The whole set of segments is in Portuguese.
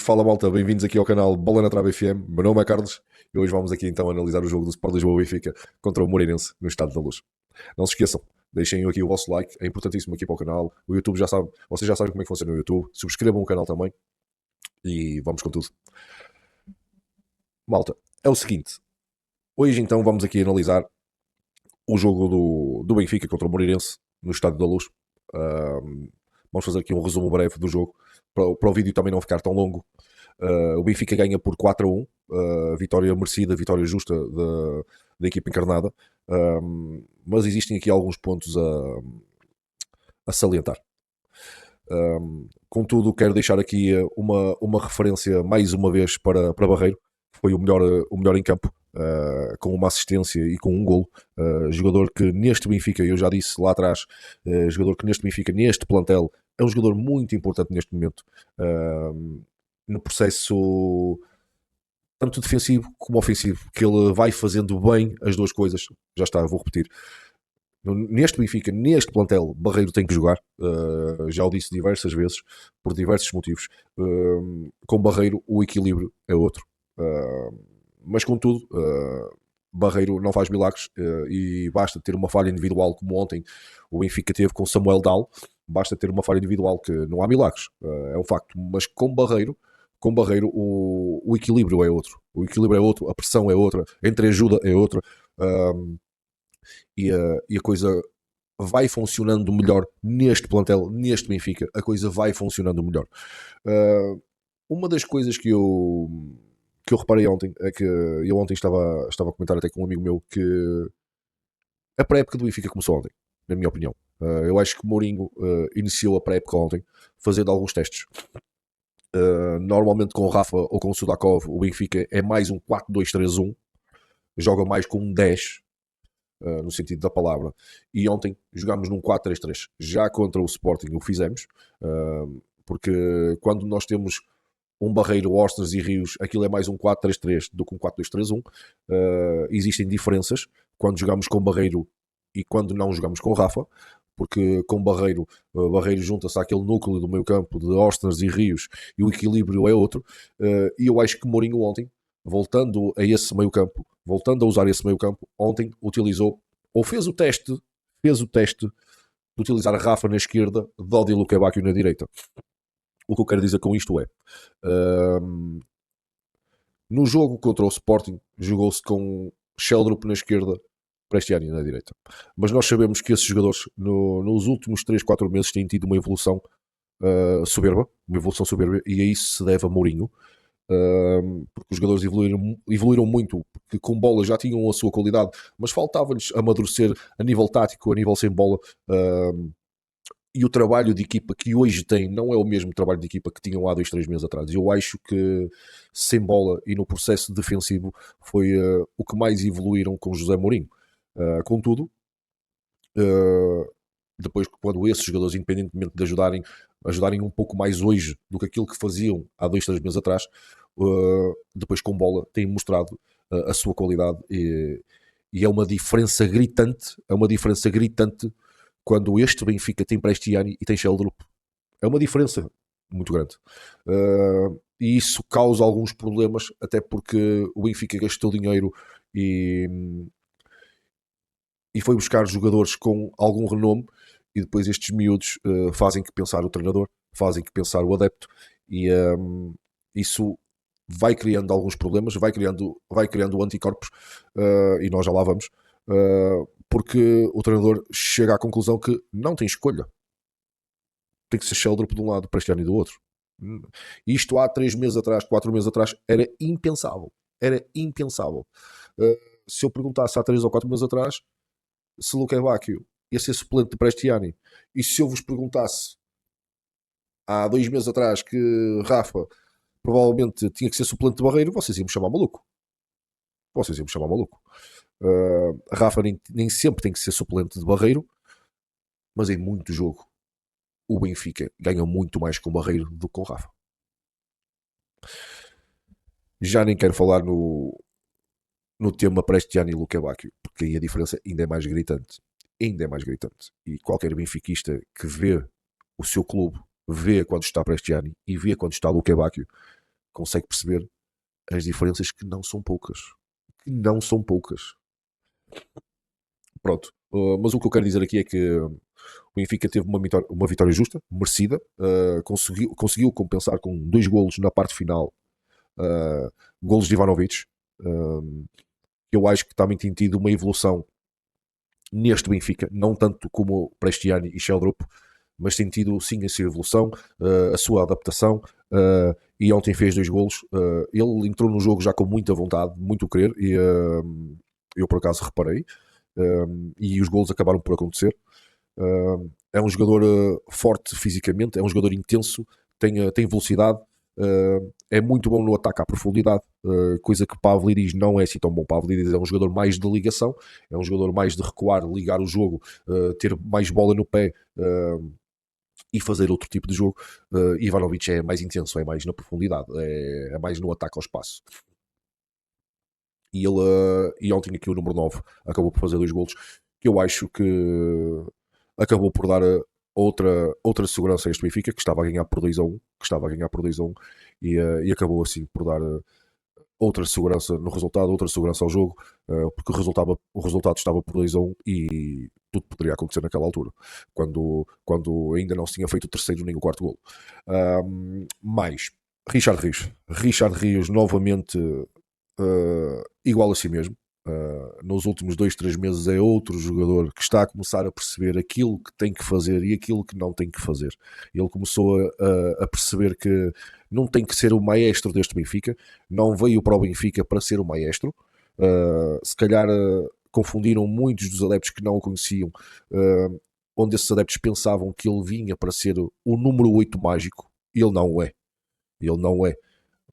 Fala malta, bem-vindos aqui ao canal Bola na Trave FM. Meu nome é Carlos e hoje vamos aqui então analisar o jogo do Sport Lisboa Benfica contra o Moreirense no Estádio da Luz. Não se esqueçam, deixem aqui o vosso like, é importantíssimo aqui para o canal. O YouTube já sabe, vocês já sabem como é que funciona o YouTube. Subscrevam o canal também e vamos com tudo. Malta, é o seguinte, hoje então vamos aqui analisar o jogo do Benfica contra o Moreirense no Estádio da Luz. Vamos fazer aqui um resumo breve do jogo para o vídeo também não ficar tão longo. O Benfica ganha por 4-1, vitória merecida, vitória justa da equipa encarnada, mas existem aqui alguns pontos a salientar. Contudo, quero deixar aqui uma referência mais uma vez para Barreiro, que foi o melhor em campo, com uma assistência e com um golo. Jogador que neste Benfica, eu já disse lá atrás, jogador que neste Benfica, neste plantel, é um jogador muito importante neste momento, no processo tanto defensivo como ofensivo, que ele vai fazendo bem as duas coisas. Já está, vou repetir. Neste Benfica, neste plantel, Barreiro tem que jogar. Já o disse diversas vezes, por diversos motivos. Com Barreiro, o equilíbrio é outro. Mas contudo, Barreiro não faz milagres, e basta ter uma falha individual como ontem o Benfica teve com Samuel Dal. Basta ter uma falha individual, que não há milagres, é um facto. Mas com Barreiro o equilíbrio é outro. O equilíbrio é outro, a pressão é outra, a entreajuda é outra, e a coisa vai funcionando melhor neste plantel, neste Benfica. A coisa vai funcionando melhor. Uma das coisas que eu reparei ontem é que eu ontem estava a comentar até com um amigo meu que a pré-época do Benfica começou ontem, na minha opinião. Eu acho que Mourinho iniciou a pré-época ontem fazendo alguns testes. Normalmente com o Rafa ou com o Sudakov, o Benfica é mais um 4-2-3-1, joga mais com um 10, no sentido da palavra. E ontem jogámos num 4-3-3. Já contra o Sporting o fizemos, porque quando nós temos um Barreiro, Ostras e Rios, aquilo é mais um 4-3-3 do que um 4-2-3-1. Existem diferenças quando jogamos com Barreiro e quando não jogamos com Rafa, porque com Barreiro junta-se àquele núcleo do meio campo de Ostras e Rios e o equilíbrio é outro. E eu acho que Mourinho ontem, voltando a esse meio campo, voltando a usar esse meio campo, ontem utilizou, ou fez o teste de utilizar Rafa na esquerda, Dodi e Lukebakio na direita. O que eu quero dizer com isto é, no jogo contra o Sporting jogou-se com Sheldrup na esquerda, Prestiani na direita. Mas nós sabemos que esses jogadores nos últimos 3-4 meses têm tido uma evolução soberba, e a isso se deve a Mourinho, porque os jogadores evoluíram muito, porque com bola já tinham a sua qualidade, mas faltava-lhes amadurecer a nível tático, a nível sem bola. E o trabalho de equipa que hoje tem não é o mesmo trabalho de equipa que tinham há 2-3 meses atrás. Eu acho que sem bola e no processo defensivo foi o que mais evoluíram com José Mourinho. Contudo, depois, quando esses jogadores, independentemente de ajudarem um pouco mais hoje do que aquilo que faziam há 2-3 meses atrás, depois com bola têm mostrado a sua qualidade, e é uma diferença gritante, quando este Benfica tem Prestiani e tem Sheldrup. É uma diferença muito grande. E isso causa alguns problemas, até porque o Benfica gastou dinheiro e foi buscar jogadores com algum renome, e depois estes miúdos fazem que pensar o treinador, fazem que pensar o adepto, e isso vai criando alguns problemas, vai criando anticorpos, e nós já lá vamos, porque o treinador chega à conclusão que não tem escolha. Tem que ser Sheldrup de um lado, Prestiani do outro. Isto há 3 meses atrás, 4 meses atrás, era impensável. Se eu perguntasse há 3 ou 4 meses atrás se Lukebakio ia ser suplente de Prestiani, e se eu vos perguntasse há 2 meses atrás que Rafa provavelmente tinha que ser suplente de Barreiro, vocês iam me chamar maluco. Rafa nem sempre tem que ser suplente de Barreiro, mas em muito jogo o Benfica ganha muito mais com Barreiro do que com Rafa. Já nem quero falar no tema Prestiani e Lukebakio, porque aí a diferença ainda é mais gritante. E qualquer benfiquista que vê o seu clube, vê quando está Prestiani e vê quando está Lukebakio, consegue perceber as diferenças que não são poucas. Que não são poucas. Pronto. Mas o que eu quero dizer aqui é que o Benfica teve uma vitória justa, merecida, conseguiu compensar com 2 golos na parte final, golos de Ivanovic. Eu acho que também tem tido uma evolução neste Benfica, não tanto como Prestiani e Sheldrup, mas tem tido sim a sua evolução, a sua adaptação, e ontem fez 2 golos. Ele entrou no jogo já com muita vontade, muito querer, e eu por acaso reparei, e os golos acabaram por acontecer. É um jogador forte fisicamente, é um jogador intenso, tem velocidade, é muito bom no ataque à profundidade, coisa que Pavlidis não é assim tão bom. Pavlidis é um jogador mais de ligação, é um jogador mais de recuar, ligar o jogo, ter mais bola no pé, e fazer outro tipo de jogo. Ivanovic é mais intenso, é mais na profundidade, é mais no ataque ao espaço. E ontem aqui o número 9 acabou por fazer 2 golos, que eu acho que acabou por dar outra segurança a este Benfica, que estava a ganhar por 2-1, e acabou assim por dar outra segurança no resultado, outra segurança ao jogo, porque o resultado estava por 2-1 e tudo poderia acontecer naquela altura, quando ainda não se tinha feito o terceiro nem o quarto golo. Mais Richard Rios novamente igual a si mesmo. Nos últimos 2-3 meses é outro jogador que está a começar a perceber aquilo que tem que fazer e aquilo que não tem que fazer. Ele começou a perceber que não tem que ser o maestro deste Benfica, não veio para o Benfica para ser o maestro. Se calhar confundiram muitos dos adeptos que não o conheciam, onde esses adeptos pensavam que ele vinha para ser o número 8 mágico. Ele não é. Ele não é.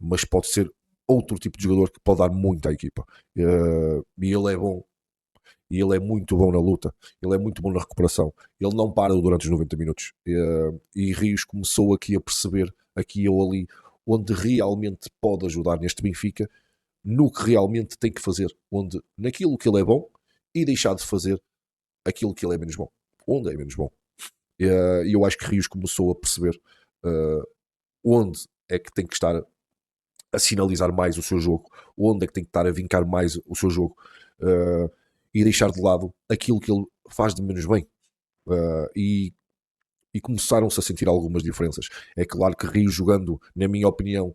Mas pode ser outro tipo de jogador que pode dar muito à equipa. E ele é bom. E ele é muito bom na luta. Ele é muito bom na recuperação. Ele não para durante os 90 minutos. E Rios começou aqui a perceber, aqui ou ali, onde realmente pode ajudar neste Benfica, no que realmente tem que fazer. Naquilo que ele é bom e deixar de fazer aquilo que ele é menos bom. Onde é menos bom. E eu acho que Rios começou a perceber onde é que tem que estar a sinalizar mais o seu jogo, onde é que tem que estar a vincar mais o seu jogo, e deixar de lado aquilo que ele faz de menos bem. E começaram-se a sentir algumas diferenças. É claro que Rio jogando, na minha opinião,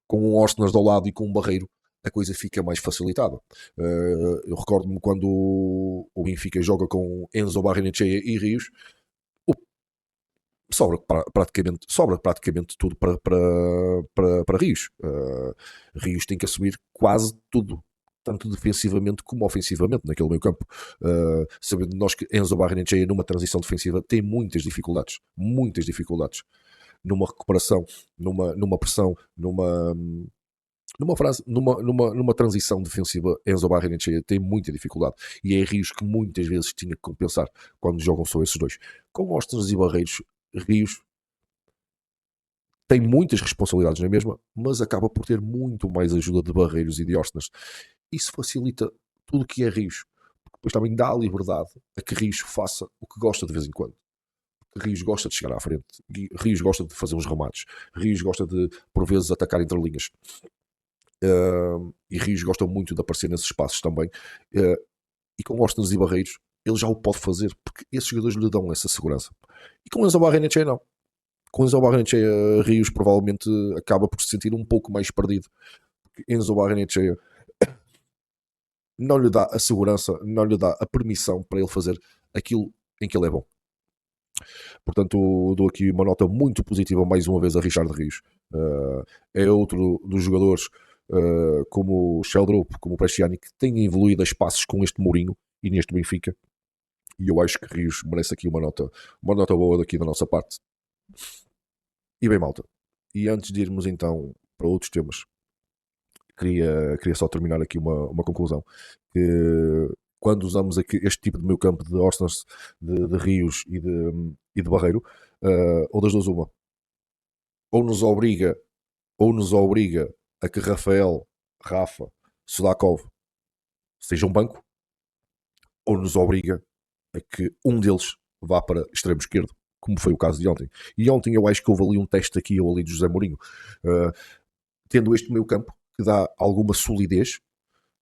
com um Orsnes ao lado e com um Barreiro, a coisa fica mais facilitada. Eu recordo-me quando o Benfica joga com Enzo Barrenechea e Rios, sobra praticamente tudo para Rios. Rios tem que assumir quase tudo, tanto defensivamente como ofensivamente naquele meio campo. Sabendo nós que Enzo Barrenechea numa transição defensiva tem muitas dificuldades, numa recuperação, numa pressão, numa transição defensiva. Enzo Barrenechea tem muita dificuldade, e é Rios que muitas vezes tinha que compensar quando jogam só esses dois. Com Ostras e Barreiros, Rios tem muitas responsabilidades na mesma, mas acaba por ter muito mais ajuda de Barreiros e de Ostras. Isso facilita tudo o que é Rios, porque depois também dá a liberdade a que Rios faça o que gosta de vez em quando. Rios gosta de chegar à frente, Rios gosta de fazer uns remates, Rios gosta de, por vezes, atacar entre linhas. E Rios gosta muito de aparecer nesses espaços também. E com Ostras e Barreiros, ele já o pode fazer, porque esses jogadores lhe dão essa segurança. E com Enzo Barrenechea não. Com Enzo Barrenechea, Rios provavelmente acaba por se sentir um pouco mais perdido, porque Enzo Barrenechea não lhe dá a segurança, não lhe dá a permissão para ele fazer aquilo em que ele é bom. Portanto, dou aqui uma nota muito positiva mais uma vez a Richard Rios. É outro dos jogadores, como o Sheldrup, como o Prestiani, que têm evoluído a espaços com este Mourinho e neste Benfica. E eu acho que Rios merece aqui uma nota boa daqui da nossa parte. E bem, malta. E antes de irmos então para outros temas, queria só terminar aqui uma conclusão. Que quando usamos aqui este tipo de meio campo de Orsnes, de Rios e de Barreiro, ou das duas uma, ou nos obriga a que Rafa, Sudakov seja um banco, ou nos obriga a que um deles vá para extremo esquerdo. como foi o caso de ontem. E ontem eu acho que houve ali um teste aqui ou ali de José Mourinho. Uh, Tendo este meio campo, que dá alguma solidez,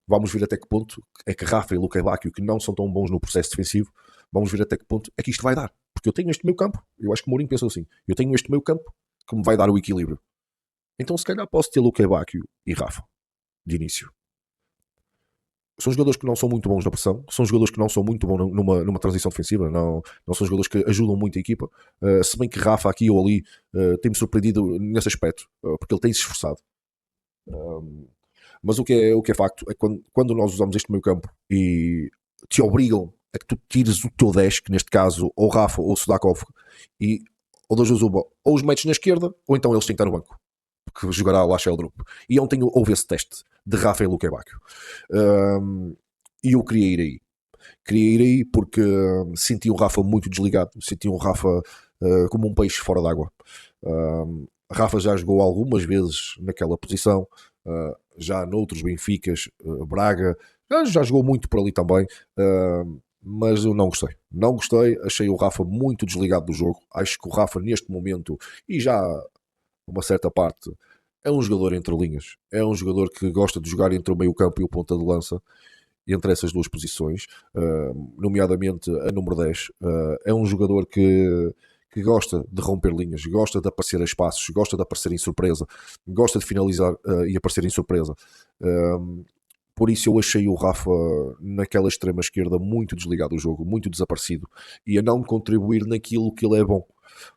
vamos ver até que ponto é que Rafa e Luka Bacchio, que não são tão bons no processo defensivo, vamos ver até que ponto é que isto vai dar. Porque eu tenho este meio campo, eu acho que o Mourinho pensou assim, eu tenho este meio campo que me vai dar o equilíbrio. Então se calhar posso ter Luka Bacchio e Rafa, de início. São jogadores que não são muito bons na pressão, são jogadores que não são muito bons numa transição defensiva, não são jogadores que ajudam muito a equipa, se bem que Rafa aqui ou ali tem-me surpreendido nesse aspecto, porque ele tem-se esforçado. Mas o que é facto é que quando nós usamos este meio campo e te obrigam a que tu tires o teu 10, que neste caso ou Rafa ou Sudakov, e ou das duas uma, ou os metes na esquerda, ou então eles têm que estar no banco, porque jogará lá Sheldrup. E ontem houve esse teste de Rafa e Luque Bacchio. E eu queria ir aí. Queria ir aí porque senti o Rafa muito desligado, senti o Rafa como um peixe fora d'água. Rafa já jogou algumas vezes naquela posição, já noutros Benficas, Braga, já jogou muito por ali também, mas eu não gostei. Não gostei, achei o Rafa muito desligado do jogo. Acho que o Rafa neste momento, e já uma certa parte, é um jogador entre linhas. É um jogador que gosta de jogar entre o meio campo e o ponta de lança, entre essas duas posições, nomeadamente a número 10. É um jogador que gosta de romper linhas, gosta de aparecer a espaços, gosta de aparecer em surpresa, gosta de finalizar e aparecer em surpresa. Por isso eu achei o Rafa naquela extrema esquerda muito desligado do jogo, muito desaparecido e a não contribuir naquilo que ele é bom.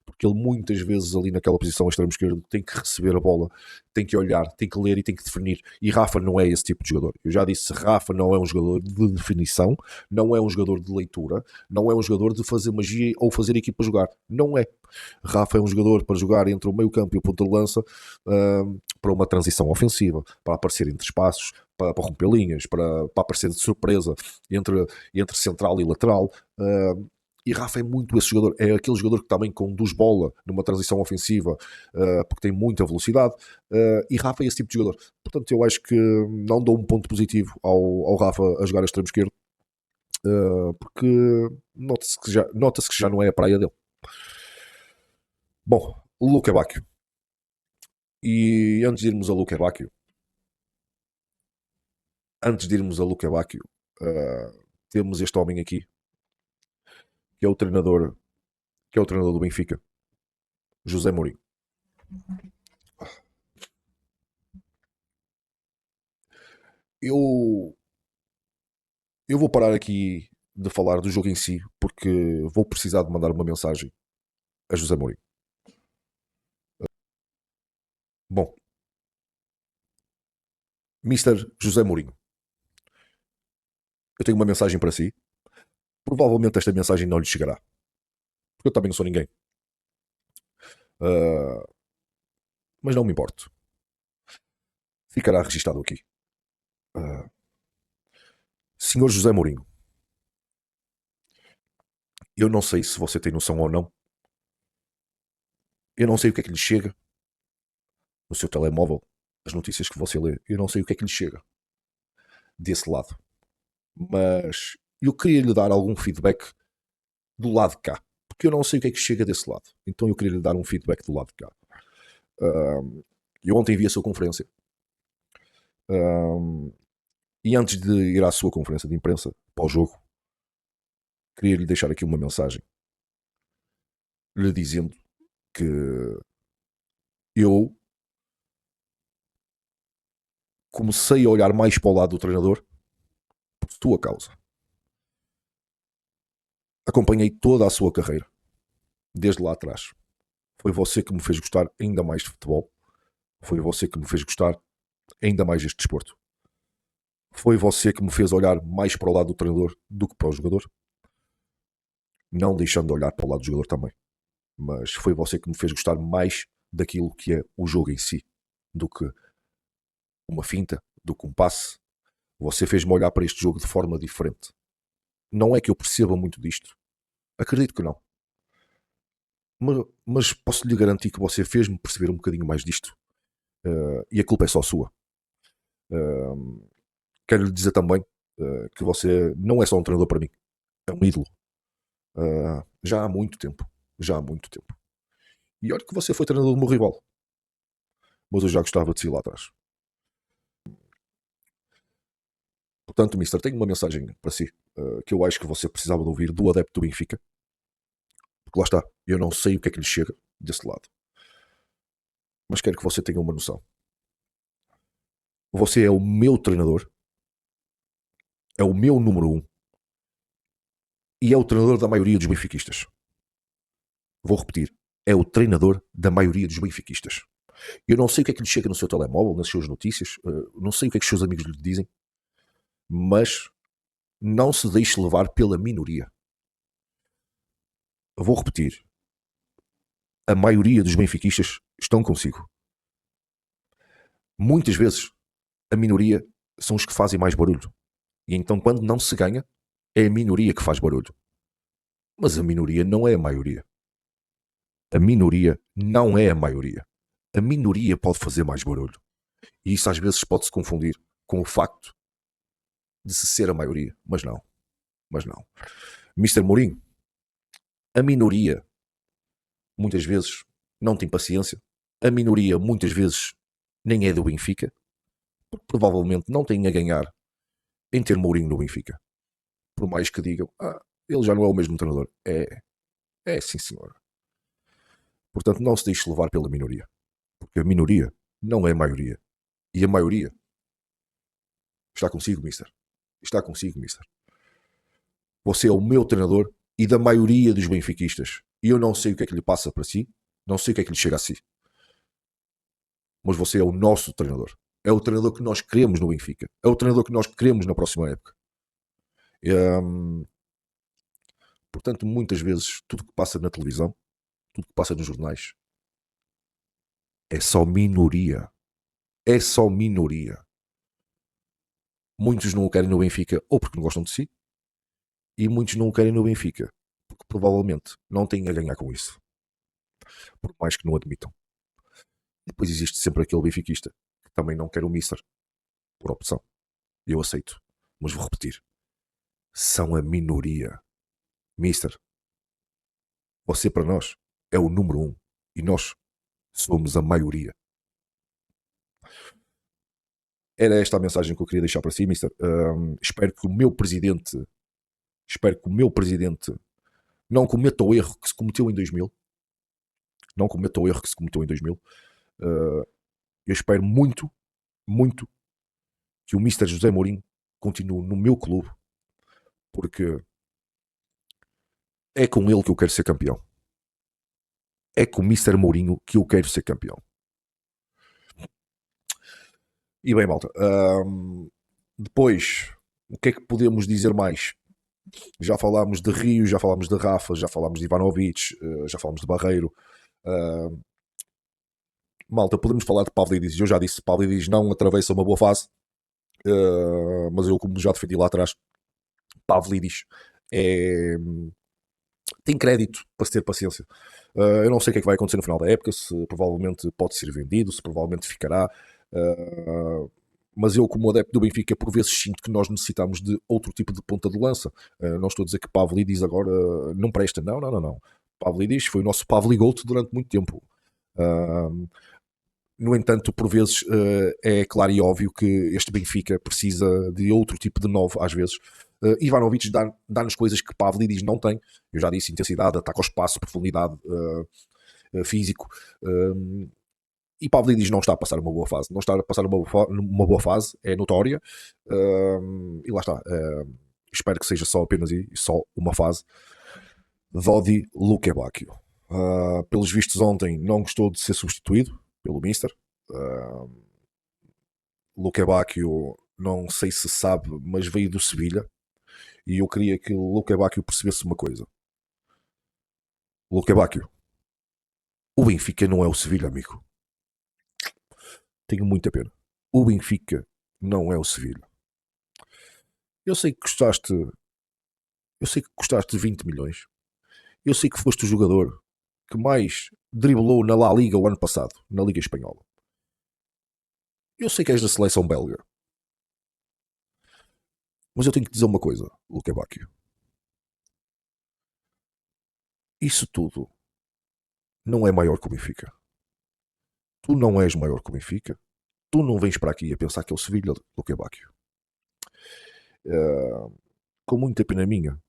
Porque ele muitas vezes ali naquela posição extremo esquerdo tem que receber a bola, tem que olhar, tem que ler e tem que definir. E Rafa não é esse tipo de jogador. Eu já disse, Rafa não é um jogador de definição, não é um jogador de leitura, não é um jogador de fazer magia ou fazer a equipa jogar. Não é. Rafa é um jogador para jogar entre o meio campo e o ponto de lança, para uma transição ofensiva, para aparecer entre espaços, para romper linhas, para aparecer de surpresa entre central e lateral. E Rafa é muito esse jogador, é aquele jogador que também conduz bola numa transição ofensiva, porque tem muita velocidade, e Rafa é esse tipo de jogador. Portanto, eu acho que não dou um ponto positivo ao Rafa a jogar a extremo esquerdo, porque nota-se que já não é a praia dele. Bom, Luque Bacchio. E antes de irmos a Luque Bacchio, temos este homem aqui, que é o treinador, do Benfica, José Mourinho. Eu vou parar aqui de falar do jogo em si, porque vou precisar de mandar uma mensagem a José Mourinho. Bom, Mister José Mourinho, eu tenho uma mensagem para si. Provavelmente esta mensagem não lhe chegará, porque eu também não sou ninguém. Mas não me importo. Ficará registado aqui. Senhor José Mourinho, eu não sei se você tem noção ou não. Eu não sei o que é que lhe chega no seu telemóvel, as notícias que você lê. Eu não sei o que é que lhe chega desse lado. Mas eu queria lhe dar algum feedback do lado de cá. Porque eu não sei o que é que chega desse lado. Então eu queria lhe dar um feedback do lado de cá. Eu ontem vi a sua conferência. E antes de ir à sua conferência de imprensa, para o jogo, queria lhe deixar aqui uma mensagem. Lhe dizendo que eu comecei a olhar mais para o lado do treinador por tua causa. Acompanhei toda a sua carreira, desde lá atrás. Foi você que me fez gostar ainda mais de futebol. Foi você que me fez gostar ainda mais deste desporto. Foi você que me fez olhar mais para o lado do treinador do que para o jogador. Não deixando de olhar para o lado do jogador também. Mas foi você que me fez gostar mais daquilo que é o jogo em si, do que uma finta, do que um passe. Você fez-me olhar para este jogo de forma diferente. Não é que eu perceba muito disto. Acredito que não. Mas posso lhe garantir que você fez-me perceber um bocadinho mais disto. E a culpa é só sua. Quero lhe dizer também que você não é só um treinador para mim. É um ídolo. Já há muito tempo. Já há muito tempo. E olha que você foi treinador do meu rival. Mas eu já gostava de si lá atrás. Portanto, Mister, tenho uma mensagem para si, que eu acho que você precisava de ouvir do adepto do Benfica. Porque lá está, eu não sei o que é que lhe chega desse lado. Mas quero que você tenha uma noção. Você é o meu treinador, é o meu número um e é o treinador da maioria dos benfiquistas. Vou repetir, é o treinador da maioria dos benfiquistas. Eu não sei o que é que lhe chega no seu telemóvel, nas suas notícias, não sei o que é que os seus amigos lhe dizem, mas não se deixe levar pela minoria. Vou repetir, a maioria dos benfiquistas estão consigo. Muitas vezes, a minoria são os que fazem mais barulho. E então, quando não se ganha, é a minoria que faz barulho. Mas a minoria não é a maioria. A minoria não é a maioria. A minoria pode fazer mais barulho. E isso às vezes pode-se confundir com o facto de se ser a maioria. Mas não. Mas não. Mister Mourinho, a minoria muitas vezes não tem paciência. A minoria muitas vezes nem é do Benfica. Porque provavelmente não tem a ganhar em ter Mourinho no Benfica. Por mais que digam, ele já não é o mesmo treinador. É sim senhor. Portanto, não se deixe levar pela minoria. Porque a minoria não é a maioria. E a maioria está consigo, mister. Está consigo, mister. Você é o meu treinador e da maioria dos benfiquistas. E eu não sei o que é que lhe passa para si, não sei o que é que lhe chega a si. Mas você é o nosso treinador. É o treinador que nós queremos no Benfica. É o treinador que nós queremos na próxima época. Portanto, muitas vezes, tudo que passa na televisão, tudo que passa nos jornais, é só minoria. É só minoria. Muitos não o querem no Benfica ou porque não gostam de si, e muitos não o querem no Benfica porque provavelmente não têm a ganhar com isso. Por mais que não admitam. E depois existe sempre aquele benfiquista que também não quer o Mister por opção. Eu aceito. Mas vou repetir. São a minoria. Mister, você para nós é o número um. E nós somos a maioria. Era esta a mensagem que eu queria deixar para si, Mister. Espero que o meu presidente não cometa o erro que se cometeu em 2000. Não cometa o erro que se cometeu em 2000. Eu espero muito, muito que o Mister José Mourinho continue no meu clube, porque é com ele que eu quero ser campeão. É com o Mister Mourinho que eu quero ser campeão. E bem, malta, depois, o que é que podemos dizer mais? Já falámos de Rio, já falámos de Rafa, já falámos de Ivanovic, já falámos de Barreiro. Malta, podemos falar de Pavlidis. Eu já disse, Pavlidis não atravessa uma boa fase, mas eu, como já defendi lá atrás, Pavlidis tem crédito para se ter paciência. Eu não sei o que é que vai acontecer no final da época, se provavelmente pode ser vendido, se provavelmente ficará. Mas eu, como adepto do Benfica, por vezes sinto que nós necessitamos de outro tipo de ponta de lança. Não estou a dizer que Pavlidis agora não presta. Não, não, não, não. Pavlidis foi o nosso Pavligout durante muito tempo. No entanto, por vezes é claro e óbvio que este Benfica precisa de outro tipo de novo, às vezes. Ivanovic dá-nos coisas que Pavlidis não tem. Eu já disse, intensidade, ataque ao espaço, profundidade, físico. E Pavlidis não está a passar uma boa fase. Não está a passar uma boa fase, é notória. E lá está. Espero que seja só apenas só uma fase. Dodi Lukebakio. Pelos vistos ontem não gostou de ser substituído pelo Mister. Lukebakio, não sei se sabe, mas veio do Sevilha. E eu queria que o Lukebakio percebesse uma coisa. Lukebakio, o Benfica não é o Sevilha, amigo. Tenho muita pena. O Benfica não é o Sevilha. Eu sei que custaste 20 milhões. Eu sei que foste o jogador que mais driblou na La Liga o ano passado, na Liga Espanhola. Eu sei que és da seleção belga. Mas eu tenho que dizer uma coisa, Lukebakio. Isso tudo não é maior que o Benfica. Tu não és maior que o Benfica. Tu não vens para aqui a pensar que é o Sevilha do que é Báquio. Com muita pena minha,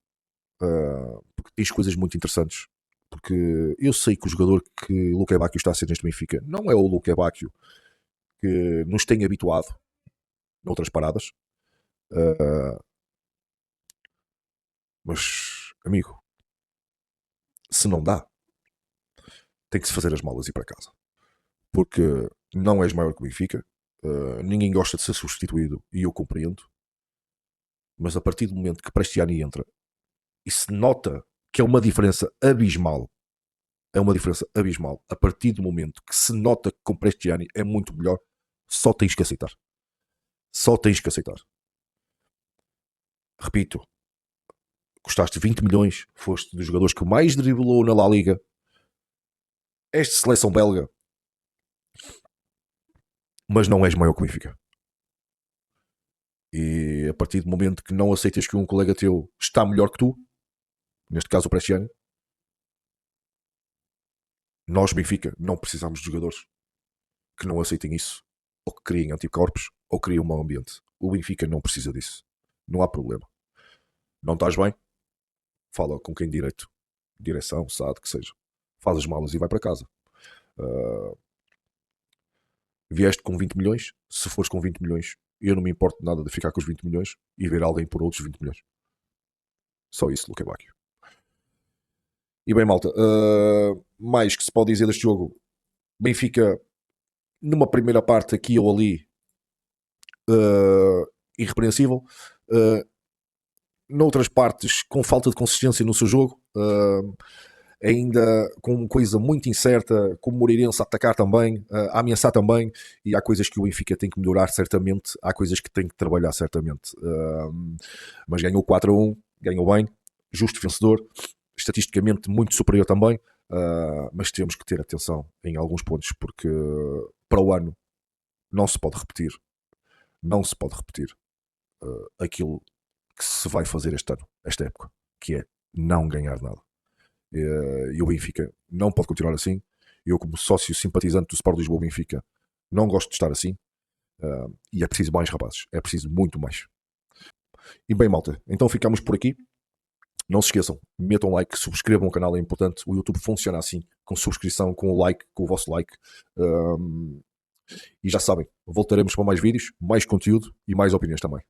porque tens coisas muito interessantes. Porque eu sei que o jogador que Luque Báquio está a ser neste Benfica não é o Luque Báquio que nos tem habituado noutras paradas. Mas, amigo, se não dá, tem que se fazer as malas e ir para casa. Porque não és maior que o Benfica. Ninguém gosta de ser substituído e eu compreendo. Mas a partir do momento que Prestiani entra e se nota que é uma diferença abismal, a partir do momento que se nota que com Prestiani é muito melhor, só tens que aceitar. Só tens que aceitar. Repito, custaste 20 milhões, foste dos jogadores que mais driblou na La Liga. És de seleção belga, mas não és maior que o Benfica. E a partir do momento que não aceitas que um colega teu está melhor que tu, neste caso o Prestiani, nós, Benfica, não precisamos de jogadores que não aceitem isso, ou que criem anticorpos, ou criem um mau ambiente. O Benfica não precisa disso. Não há problema. Não estás bem? Fala com quem direito. Direção, SAD, que seja. Faz as malas e vai para casa. Vieste com 20 milhões? Se fores com 20 milhões, eu não me importo nada de ficar com os 20 milhões e ver alguém por outros 20 milhões. Só isso, Luque Báquio. E bem, malta, mais que se pode dizer deste jogo. Benfica, numa primeira parte aqui ou ali, irrepreensível. Noutras partes, com falta de consistência no seu jogo. Ainda com coisa muito incerta, com o Moreirense a atacar também, a ameaçar também, e há coisas que o Benfica tem que melhorar certamente, há coisas que tem que trabalhar certamente. Mas ganhou 4-1, ganhou bem, justo vencedor, estatisticamente muito superior também, mas temos que ter atenção em alguns pontos, porque para o ano não se pode repetir aquilo que se vai fazer este ano, esta época, que é não ganhar nada. E o Benfica não pode continuar assim. Eu, como sócio simpatizante do Sport Lisboa Benfica, não gosto de estar assim. E é preciso mais, rapazes. É preciso muito mais. E bem, malta, então ficamos por aqui. Não se esqueçam, metam like, subscrevam o canal, é importante. O YouTube funciona assim, com subscrição, com o like, com o vosso like. E já sabem, voltaremos para mais vídeos, mais conteúdo e mais opiniões também.